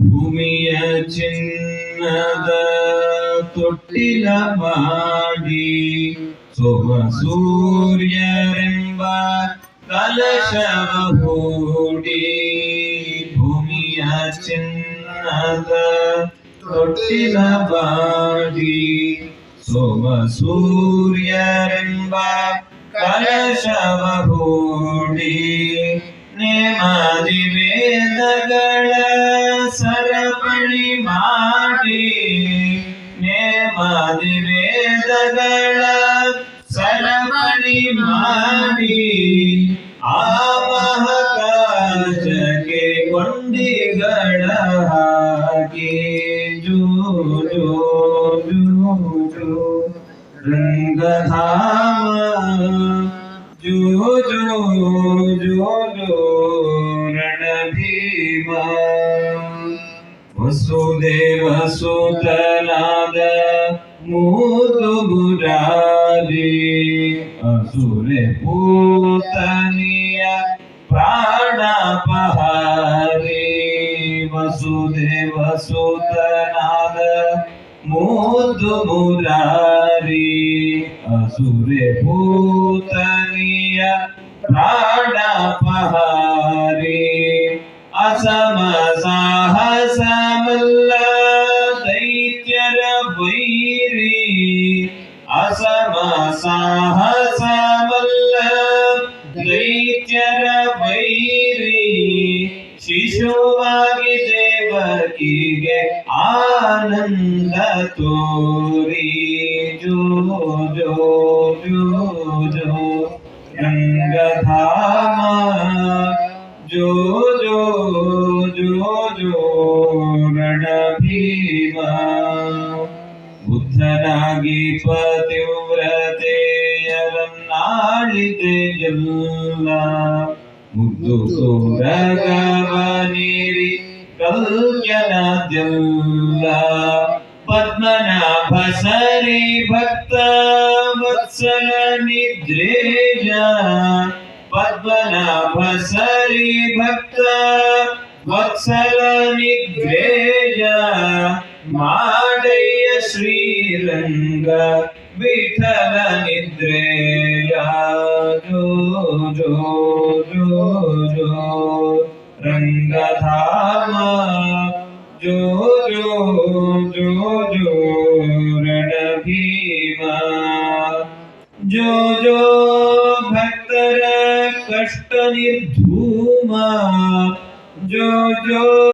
ಭೂಮಿಯ ಚಿನ್ನದ ತೊಟ್ಟಿಲ ಮಾಡಿ ಸೋಮ ಸೂರ್ಯರೆಂಬ ಕಲಶವ ಹೂಡಿ ಭೂಮಿಯ ಚಿನ್ನದ ತೊಟ್ಟಿಲ ಮಾಡಿ ಸೋಮ ಸೂರ್ಯರೆಂಬ ಕಲಶವ ಹೂಡಿ ನೇಮಾದಿ ವೇದಗಳ ಸರಪಳಿ ಮಾಡಿ ನೇಮಾದಿ ವೇದಗಳ ಸರಪಳಿ ಮಾಡಿ ಆ ಮಹಾಕಾಶಕ್ಕೆ ಕೊಂಡಿಗಳ ಹಾಕಿ ಜೋ ಜೋ ಜೋ ಜೋ ರಂಗಧಾಮ ಜೋ ಜೋ ಜೋ ಜೋ ರಣಭೀಮ ವಸುದೇವ ಸುತನಾದ ಮೂರು ಮುರಾರಿ ಅಸುರೆ ಪೂತನಿಯ ಪ್ರಾಣಪಹಾರಿ ವಸುದೇವ ಸುತನಾದ ಮೂರು ಮುರಾರಿ ಅಸುರೆ ಪೂತನಿಯ ಪ್ರಾಣಪಹಾರಿ ಅಸಮ ಸಾಹಸ ಮಲ್ಲ ದೈತ್ಯರ ವೈರಿ ಅಸಮ ಸಾಹಸ ಮಲ್ಲ ದೈತ್ಯರ ವೈರಿ ಶಿಶುವಾಗಿ ದೇವಕಿಗೆ ಆನಂದ ತೋರಿ ಜೋ ಜೋ ಜೋ ಜೋ ರಂಗಧಾಮ ಜೋ ಜೋ ಜೋ ಜೋ ರಣಭೀಮ ಬುದ್ಧನಾಗಿ ಪತಿವ್ರತೆಯರನ್ನಾಳಿದೆ ಎಲ್ಲ ಮುದ್ದು ತೋರಗವನಿರಿ ಕಲ್ಯನಾದ್ಯಲ್ಲ ಪದ್ಮನಾಭ ಸರಿ ಭಕ್ತ ವತ್ಸಲ ನಿದ್ರೇಜ ಪದ್ಮನಾಭ ಸರಿ ಭಕ್ತ ವತ್ಸಲ ನಿದ್ರೇಜ ಮಾಡಯ್ಯ ಶ್ರೀರಂಗ ವಿಠಲ ನಿದ್ರೇಯ ಜೋ ಜೋ ಜೋ ಜೋ ರಂಗಧಾಮ ಜೋ ಜೋ ಜೋ ಜೋ ರಣಭೀಮ ಜೋ ಜೋ ಭಕ್ತರ ಕಷ್ಟ ನಿರ್ಧೂಮ ಜೋ ಜೋ